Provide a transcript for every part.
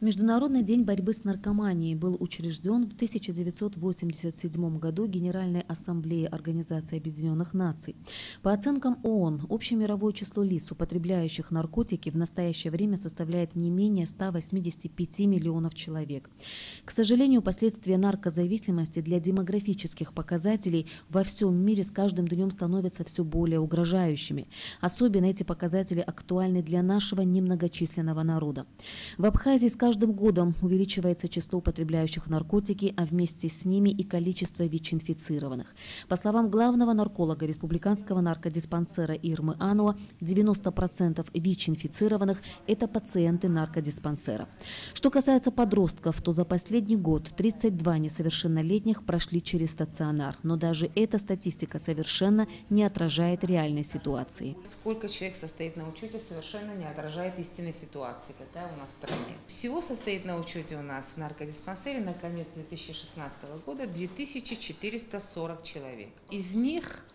Международный день борьбы с наркоманией был учрежден в 1987 году Генеральной Ассамблеей Организации Объединенных Наций. По оценкам ООН, общемировое число лиц, употребляющих наркотики, в настоящее время составляет не менее 185 миллионов человек. К сожалению, последствия наркозависимости для демографических показателей во всем мире с каждым днем становятся все более угрожающими. Особенно эти показатели актуальны для нашего немногочисленного народа. В Абхазии с каждым годом увеличивается число употребляющих наркотики, а вместе с ними и количество ВИЧ-инфицированных. По словам главного нарколога республиканского наркодиспансера Ирмы Ануа, 90% ВИЧ-инфицированных – это пациенты наркодиспансера. Что касается подростков, то за последний год 32 несовершеннолетних прошли через стационар. Но даже эта статистика совершенно не отражает реальной ситуации. Сколько человек состоит на учете, совершенно не отражает истинной ситуации, какая у нас в стране. Всего состоит на учете у нас в наркодиспансере на конец 2016 года 2440 человек. Из них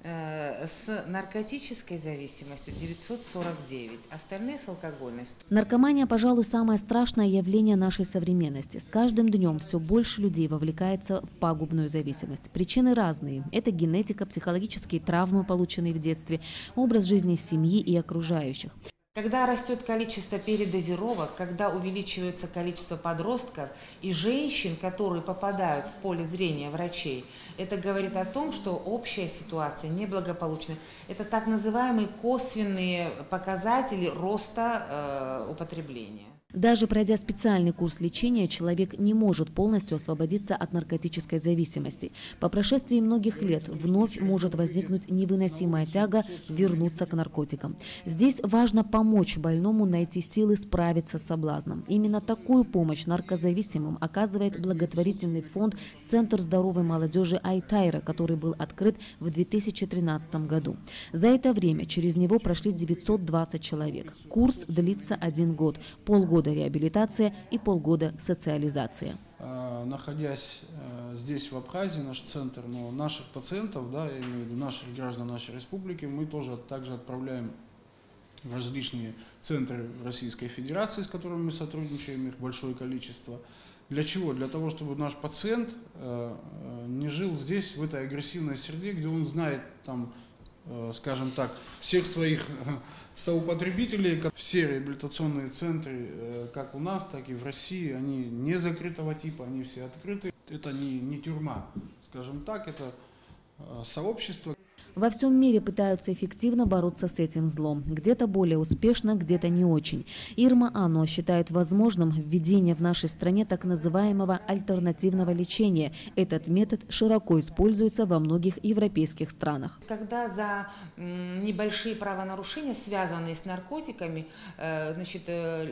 с наркотической зависимостью 949, остальные с алкогольной. Наркомания, пожалуй, самое страшное явление нашей современности. С каждым днем все больше людей вовлекается в пагубную зависимость. Причины разные. Это генетика, психологические травмы, полученные в детстве, образ жизни семьи и окружающих. Когда растет количество передозировок, когда увеличивается количество подростков и женщин, которые попадают в поле зрения врачей, это говорит о том, что общая ситуация неблагополучна. Это так называемые косвенные показатели роста употребления. Даже пройдя специальный курс лечения, человек не может полностью освободиться от наркотической зависимости. По прошествии многих лет вновь может возникнуть невыносимая тяга вернуться к наркотикам. Здесь важно помочь больному найти силы справиться с соблазном. Именно такую помощь наркозависимым оказывает благотворительный фонд «Центр здоровой молодежи Айтайра», который был открыт в 2013 году. За это время через него прошли 920 человек. Курс длится 1 год, полгода реабилитация и полгода социализация. Находясь здесь, в Абхазии, наш центр, но наших пациентов, да, я имею в виду наших граждан нашей республики, мы тоже также отправляем в различные центры Российской Федерации, с которыми мы сотрудничаем, их большое количество. Для чего? Для того, чтобы наш пациент не жил здесь, в этой агрессивной среде, где он знает, там, скажем так, всех своих соупотребителей. Все реабилитационные центры, как у нас, так и в России, они не закрытого типа, они все открыты. Это не тюрьма, скажем так, это сообщество. Во всем мире пытаются эффективно бороться с этим злом. Где-то более успешно, где-то не очень. Ирма Ануа считает возможным введение в нашей стране так называемого альтернативного лечения. Этот метод широко используется во многих европейских странах. Когда за небольшие правонарушения, связанные с наркотиками,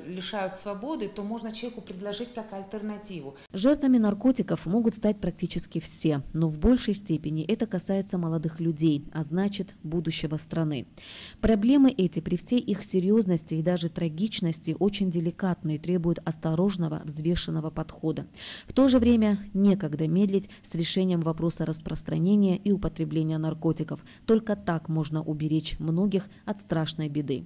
лишают свободы, то можно человеку предложить как альтернативу. Жертвами наркотиков могут стать практически все, но в большей степени это касается молодых людей, а значит, будущего страны. Проблемы эти при всей их серьезности и даже трагичности очень деликатны и требуют осторожного, взвешенного подхода. В то же время некогда медлить с решением вопроса распространения и употребления наркотиков. Только так можно уберечь многих от страшной беды.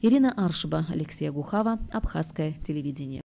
Ирина Аршиба, Алексей Агухава, Абхазское телевидение.